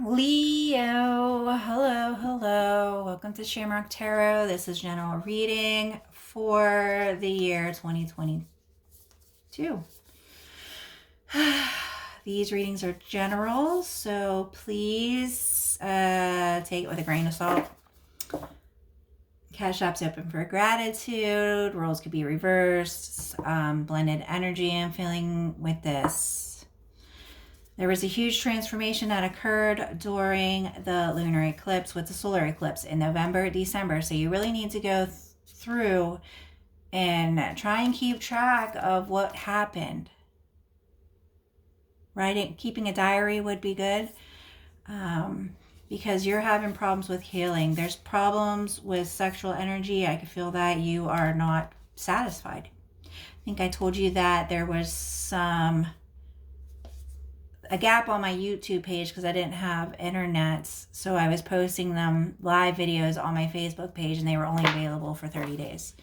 Leo, hello, hello. Welcome to Shamrock Tarot. This is general reading for the year 2022. These readings are general, so please take it with a grain of salt. Cash App's open for gratitude. Roles could be reversed. Blended energy I'm feeling with this. There was a huge transformation that occurred during the lunar eclipse with the solar eclipse in November, December. So you really need to go through and try and keep track of what happened. Right? Keeping a diary would be good because you're having problems with healing. There's problems with sexual energy. I can feel that you are not satisfied. I think I told you that there was a gap on my YouTube page because I didn't have internet, so I was posting them live videos on my Facebook page and they were only available for 30 days.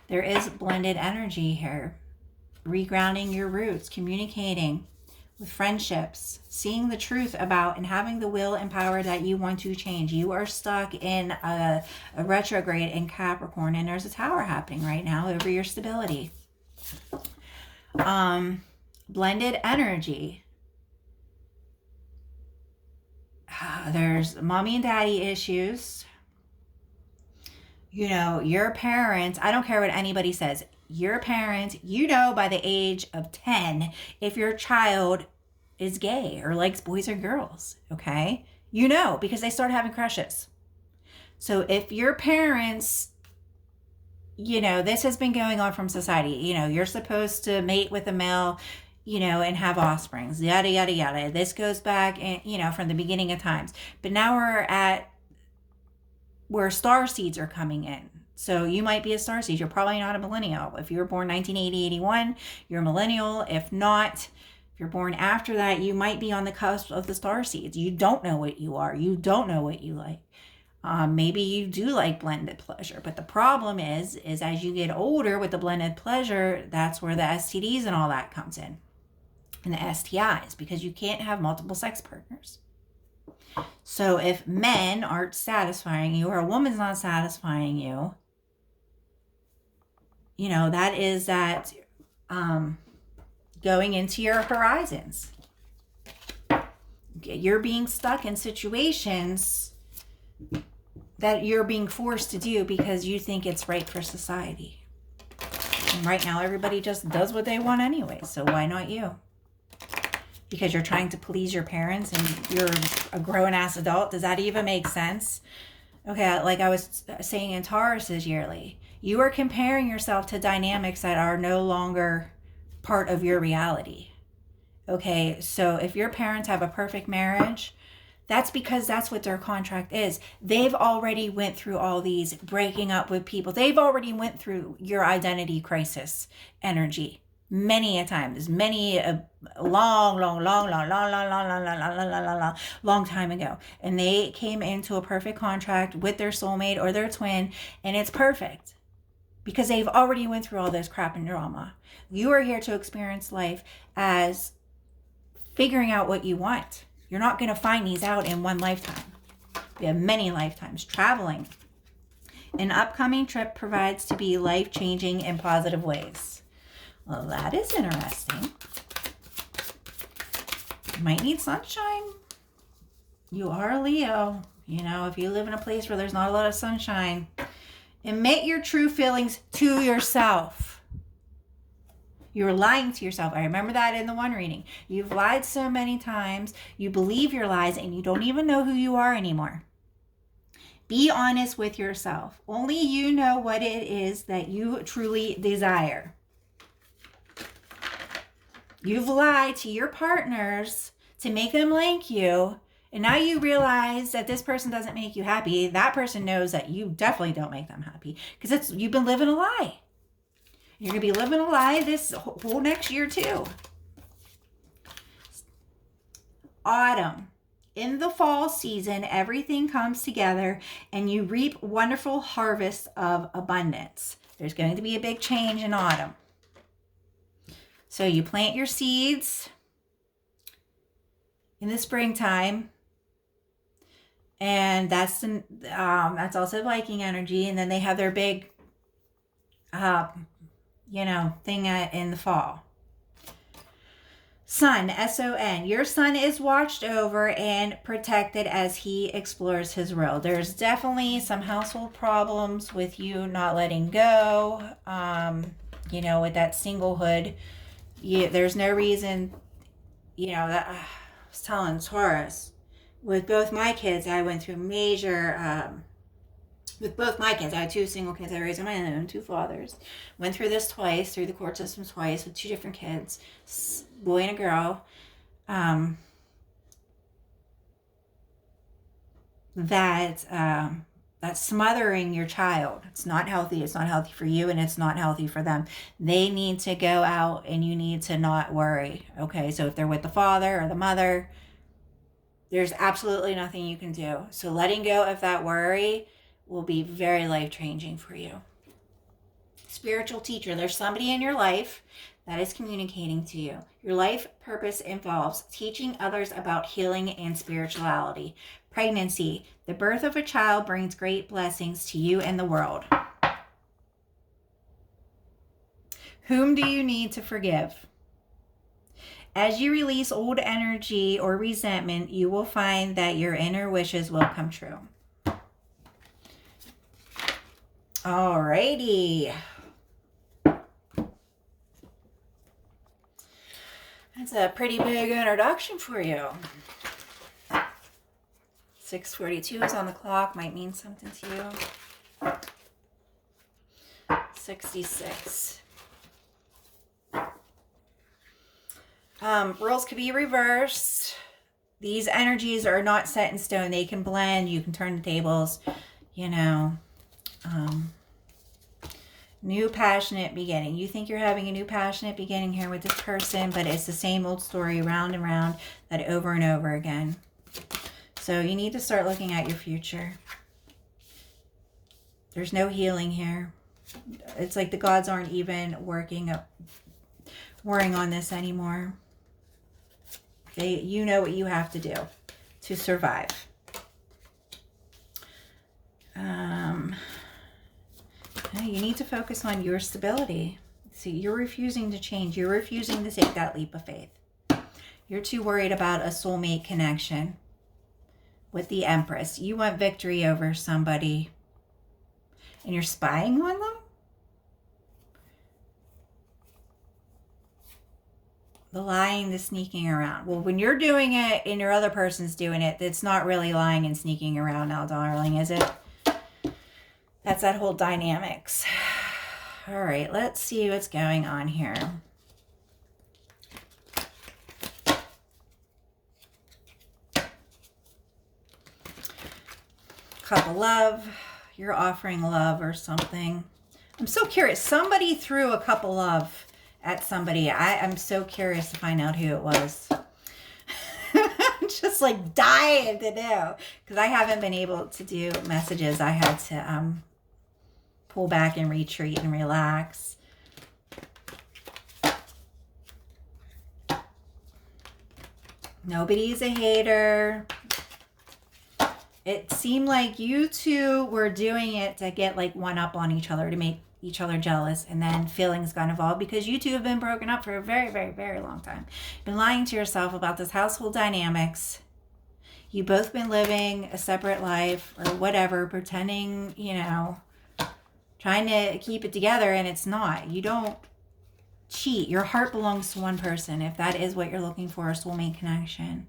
There is blended energy here. Regrounding your roots, communicating with friendships, seeing the truth about and having the will and power that you want to change. You are stuck in a retrograde in Capricorn, and there's a tower happening right now over your stability. Blended energy. There's mommy and daddy issues. You know, your parents, I don't care what anybody says, your parent, you know by the age of 10 if your child is gay or likes boys or girls, okay? You know, because they start having crushes. So if your parents, you know, this has been going on from society, you know, you're supposed to mate with a male, you know, and have offsprings, yada, yada, yada. This goes back, you know, from the beginning of times. But now we're at where star seeds are coming in. So you might be a star seed. You're probably not a millennial. If you were born 1980, 81, you're a millennial. If not, if you're born after that, you might be on the cusp of the star seeds. You don't know what you are. You don't know what you like. Maybe you do like blended pleasure, but the problem is as you get older with the blended pleasure, that's where the STDs and all that comes in. And the STIs, because you can't have multiple sex partners. So if men aren't satisfying you or a woman's not satisfying you, you know, that is that going into your horizons. You're being stuck in situations that you're being forced to do because you think it's right for society. And right now, everybody just does what they want anyway, so why not you? Because you're trying to please your parents and you're a grown-ass adult. Does that even make sense? Okay, like I was saying in Taurus's yearly, you are comparing yourself to dynamics that are no longer part of your reality. Okay, so if your parents have a perfect marriage, that's because that's what their contract is. They've already went through all these breaking up with people. They've already went through your identity crisis energy many a times, many a long time ago. And they came into a perfect contract with their soulmate or their twin, and it's perfect because they've already went through all this crap and drama. You are here to experience life as figuring out what you want. You're not going to find these out in one lifetime. We have many lifetimes. Traveling. An upcoming trip provides to be life-changing in positive ways. Well, that is interesting. You might need sunshine. You are a Leo. You know, if you live in a place where there's not a lot of sunshine, admit your true feelings to yourself. You're lying to yourself. I remember that in the one reading. You've lied so many times. You believe your lies and you don't even know who you are anymore. Be honest with yourself. Only you know what it is that you truly desire. You've lied to your partners to make them like you. And now you realize that this person doesn't make you happy. That person knows that you definitely don't make them happy because you've been living a lie. You're going to be living a lie this whole next year too. Autumn. In the fall season, everything comes together and you reap wonderful harvests of abundance. There's going to be a big change in autumn. So you plant your seeds in the springtime And that's also Viking energy. And then they have their big, thing in the fall. Sun, S-O-N. Your son is watched over and protected as he explores his world. There's definitely some household problems with you not letting go. With that singlehood. There's no reason, that I was telling Taurus. With both my kids, I went through major, with both my kids, I had 2 single kids I raised on my own, 2 fathers. Went through this twice, through the court system twice, with 2 different kids, boy and a girl. That's smothering your child. It's not healthy. It's not healthy for you, and it's not healthy for them. They need to go out, and you need to not worry. Okay, so if they're with the father or the mother, there's absolutely nothing you can do. So letting go of that worry will be very life-changing for you. Spiritual teacher. There's somebody in your life that is communicating to you. Your life purpose involves teaching others about healing and spirituality. Pregnancy. The birth of a child brings great blessings to you and the world. Whom do you need to forgive? As you release old energy or resentment, you will find that your inner wishes will come true. Alrighty. That's a pretty big introduction for you. 6:42 is on the clock. Might mean something to you. 66. Roles could be reversed. These energies are not set in stone. They can blend. You can turn the tables. New passionate beginning. You think you're having a new passionate beginning here with this person, but it's the same old story round and round, that over and over again. So you need to start looking at your future. There's no healing here. It's like the gods aren't even worrying on this anymore. You know what you have to do to survive. You need to focus on your stability. See, you're refusing to change. You're refusing to take that leap of faith. You're too worried about a soulmate connection with the Empress. You want victory over somebody, and you're spying on them? The lying, the sneaking around. Well, when you're doing it and your other person's doing it, it's not really lying and sneaking around now, darling, is it? That's that whole dynamics. All right, let's see what's going on here. Couple love. You're offering love or something. I'm so curious. Somebody threw a couple love at somebody. I'm so curious to find out who it was. I'm just like dying to know, because I haven't been able to do messages. I had to pull back and retreat and relax. Nobody's a hater. It seemed like you two were doing it to get like one up on each other, to make each other jealous, and then feelings got involved, because you two have been broken up for a very, very, very long time. You've been lying to yourself about this household dynamics. You've both been living a separate life or whatever, pretending, trying to keep it together, and it's not. You don't cheat. Your heart belongs to one person. If that is what you're looking for, a soulmate connection,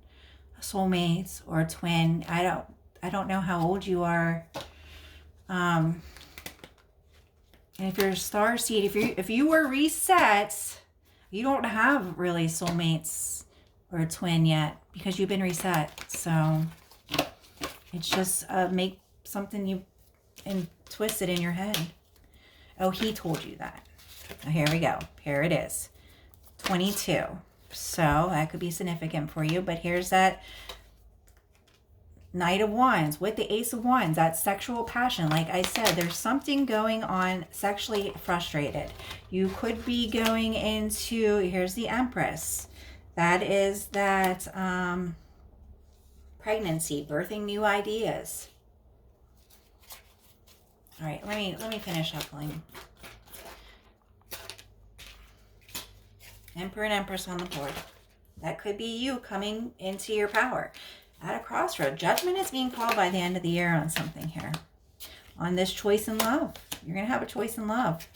a soulmate or a twin. I don't know how old you are. And if you're a star seed, if you were reset, you don't have really soulmates or a twin yet, because you've been reset. So it's just make something you and twist it in your head. Oh, he told you that. Oh, here we go. Here it is. 22. So that could be significant for you. But here's that Knight of Wands with the Ace of Wands. That sexual passion. Like I said, there's something going on, sexually frustrated. You could be going into, here's the Empress. That is that pregnancy, birthing new ideas. All right, let me finish shuffling. Emperor and Empress on the board. That could be you coming into your power at a crossroad. Judgment is being called by the end of the year on something here. On this choice in love. You're going to have a choice in love.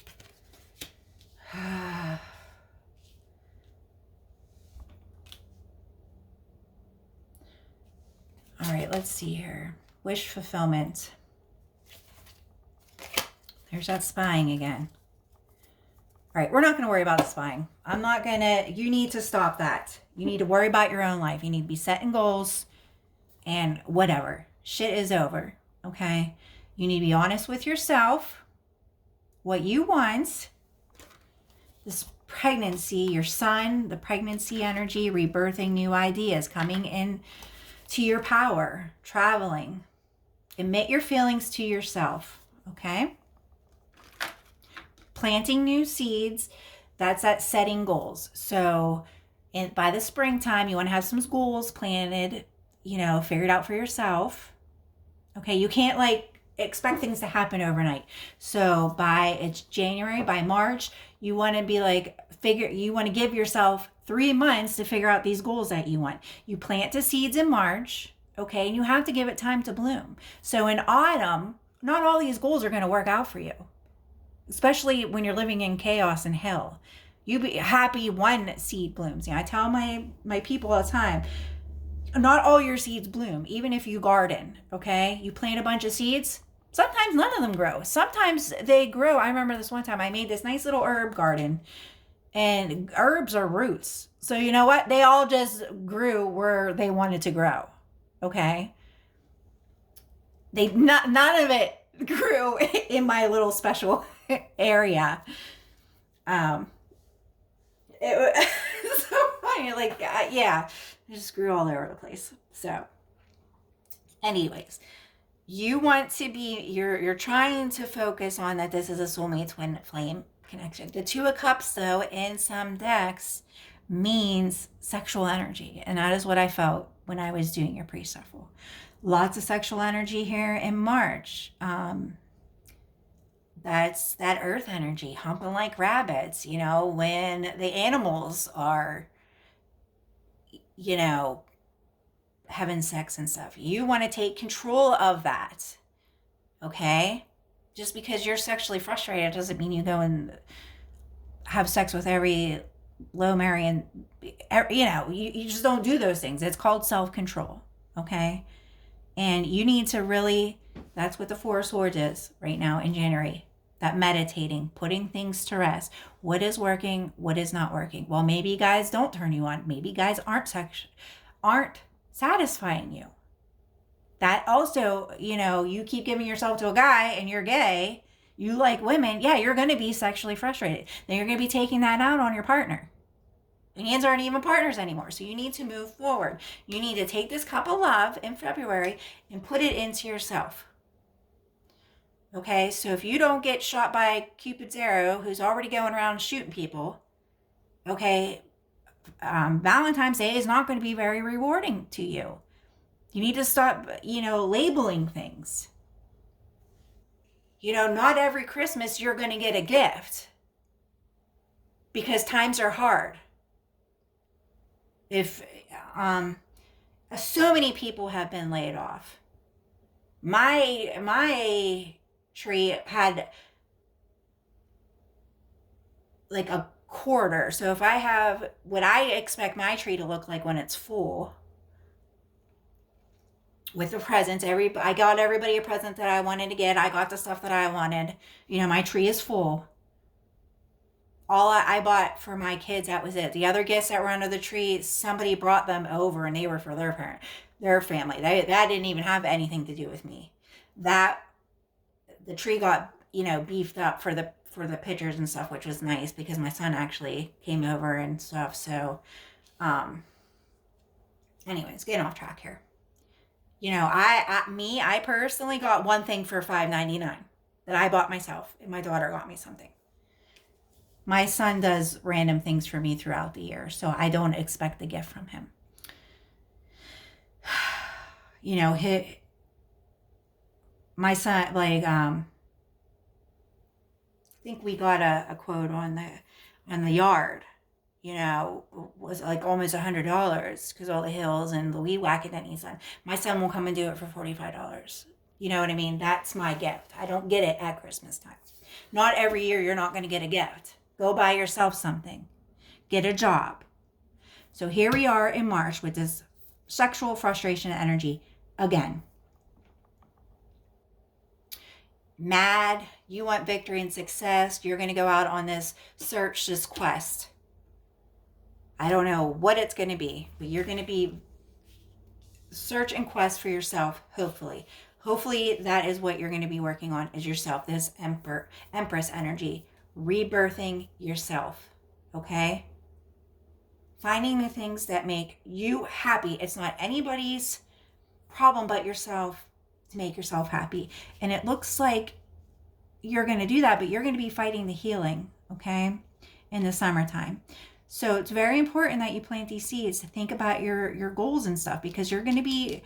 All right, let's see here. Wish fulfillment. There's that spying again. All right, we're not going to worry about the spying. You need to stop that. You need to worry about your own life. You need to be setting goals and whatever. Shit is over, okay? You need to be honest with yourself, what you want. This pregnancy, your son, the pregnancy energy, rebirthing new ideas, coming in to your power, traveling. Admit your feelings to yourself, okay? Planting new seeds, that's that setting goals. So by the springtime, you want to have some goals planted, figured out for yourself. Okay, you can't expect things to happen overnight. So it's January, by March, you want to be you want to give yourself 3 months to figure out these goals that you want. You plant the seeds in March, okay, and you have to give it time to bloom. So in autumn, not all these goals are going to work out for you, especially when you're living in chaos and hell. You be happy one seed blooms. I tell my people all the time, not all your seeds bloom, even if you garden, okay? You plant a bunch of seeds, sometimes none of them grow. Sometimes they grow. I remember this one time I made this nice little herb garden, and herbs are roots. So you know what? They all just grew where they wanted to grow, okay? None of it grew in my little special area. It was so funny. Yeah, it just grew all over the place. So anyways, you want to be, you're trying to focus on that this is a soulmate twin flame connection. The Two of Cups, though, in some decks means sexual energy. And that is what I felt when I was doing your pre-shuffle. Lots of sexual energy here in March. That's that earth energy, humping like rabbits, when the animals are, having sex and stuff. You want to take control of that, okay? Just because you're sexually frustrated doesn't mean you go and have sex with every low Marian, you just don't do those things. It's called self-control, okay? And you need to really, that's what the Four of Swords is right now in January. That meditating, putting things to rest. What is working? What is not working? Well, maybe guys don't turn you on. Maybe guys aren't satisfying you. That also, you keep giving yourself to a guy and you're gay, you like women, yeah, you're going to be sexually frustrated. Then you're going to be taking that out on your partner. And hands aren't even partners anymore. So you need to move forward. You need to take this cup of love in February and put it into yourself. Okay, so if you don't get shot by Cupid's arrow, who's already going around shooting people, okay, Valentine's Day is not going to be very rewarding to you. You need to stop, labeling things. Not every Christmas you're going to get a gift because times are hard. If so many people have been laid off. My tree had a quarter. So if I have what I expect my tree to look like when it's full with the presents, I got everybody a present that I wanted to get. I got the stuff that I wanted. My tree is full. All I bought for my kids, that was it. The other gifts that were under the tree, somebody brought them over and they were for their family. That didn't even have anything to do with me. The tree got, beefed up for the pictures and stuff, which was nice because my son actually came over and stuff. So, anyways, getting off track here. I personally got one thing for $5.99 that I bought myself, and my daughter got me something. My son does random things for me throughout the year, so I don't expect a gift from him. you know, my son, like, I think we got a quote on the yard, you know, was like almost $100 because all the hills and the weed whacking that he's done. My son will come and do it for $45. You know what I mean? That's my gift. I don't get it at Christmas time. Not every year you're not going to get a gift. Go buy yourself something. Get a job. So here we are in March with this sexual frustration energy again. Mad, you want victory and success. You're going to go out on this search, this quest. I don't know what it's going to be, but you're going to be search and quest for yourself, hopefully. Hopefully that is what you're going to be working on, is yourself, this Empress energy, rebirthing yourself, okay? Finding the things that make you happy. It's not anybody's problem but yourself to make yourself happy. And it looks like you're going to do that, but you're going to be fighting the healing, okay, in the summertime. So it's very important that you plant these seeds to think about your goals and stuff, because you're going to be,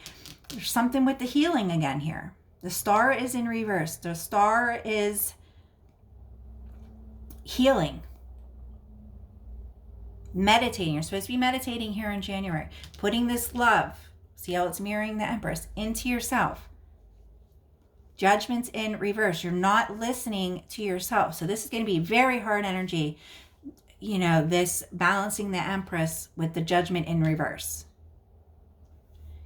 there's something with the healing again here. The star is in reverse. The star is healing. Meditating. You're supposed to be meditating here in January. Putting this love, see how it's mirroring the Empress, into yourself. Judgment's in reverse. You're not listening to yourself. So this is going to be very hard energy. You know, this balancing the Empress with the Judgment in reverse.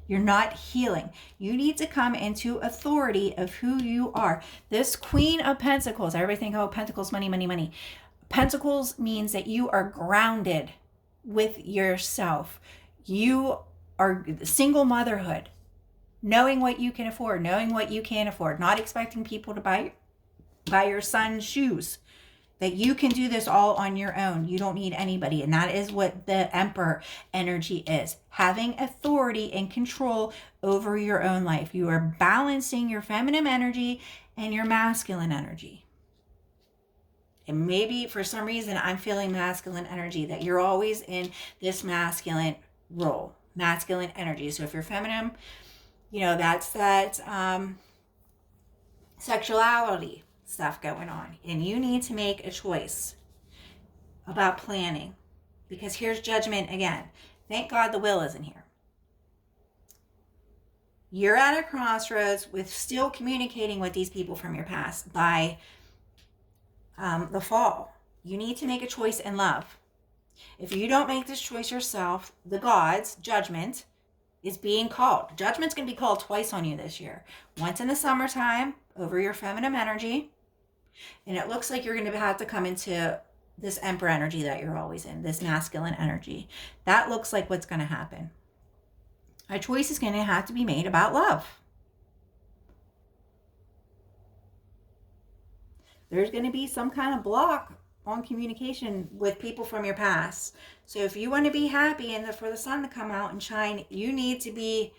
You're not healing. You need to come into authority of who you are. This Queen of Pentacles, everybody think, oh, Pentacles, money, money, money. Pentacles means that you are grounded with yourself. You are single motherhood. Knowing what you can afford, knowing what you can't afford, not expecting people to buy your son's shoes. That you can do this all on your own. You don't need anybody. And that is what the Emperor energy is. Having authority and control over your own life. You are balancing your feminine energy and your masculine energy. And maybe for some reason I'm feeling masculine energy, that you're always in this masculine role, masculine energy. So if you're feminine, you know, that's that sexuality stuff going on. And you need to make a choice about planning, because here's Judgment again. Thank God the will isn't here. You're at a crossroads with still communicating with these people from your past by the fall. You need to make a choice in love. If you don't make this choice yourself, the gods, Judgment, is being called. Judgment's going to be called twice on you this year. Once in the summertime over your feminine energy. And it looks like you're going to have to come into this Emperor energy that you're always in, this masculine energy. That looks like what's going to happen. A choice is going to have to be made about love. There's going to be some kind of block on communication with people from your past. So if you want to be happy and for the sun to come out and shine, you need to be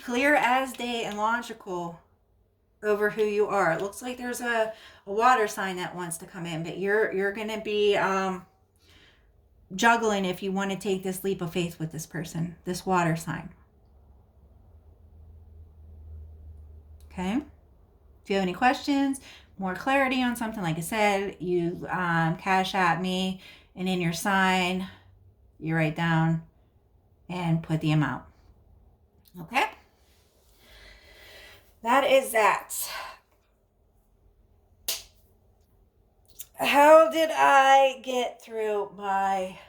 clear as day and logical over who you are. It looks like there's a water sign that wants to come in, but you're going to be juggling if you want to take this leap of faith with this person, this water sign. Okay? If you have any questions, more clarity on something, like I said, you cash at me, and in your sign, you write down and put the amount. Okay? That is that. How did I get through my,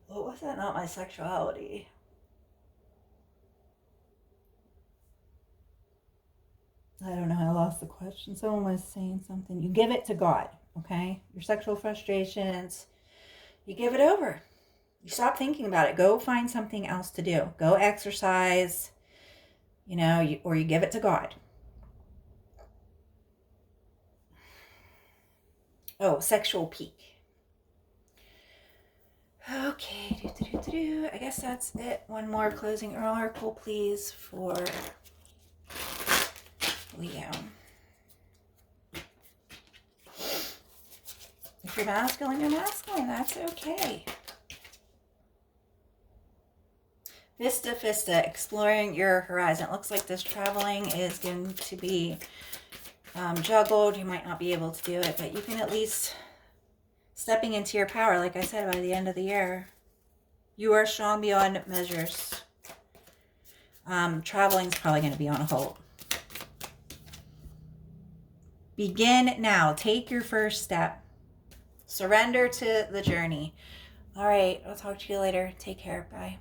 what was that? Not my sexuality. I don't know. I lost the question. Someone was saying something. You give it to God, okay? Your sexual frustrations, you give it over. You stop thinking about it. Go find something else to do. Go exercise, you know, or you give it to God. Oh, sexual peak. Okay. I guess that's it. One more closing oracle, please, for Leo. If you're masculine, you're masculine. That's okay. Vista Vista, exploring your horizon. It looks like this traveling is going to be juggled. You might not be able to do it, but you can at least stepping into your power. Like I said, by the end of the year, you are strong beyond measures. Traveling is probably going to be on hold. Begin now. Take your first step. Surrender to the journey. All right. I'll talk to you later. Take care. Bye.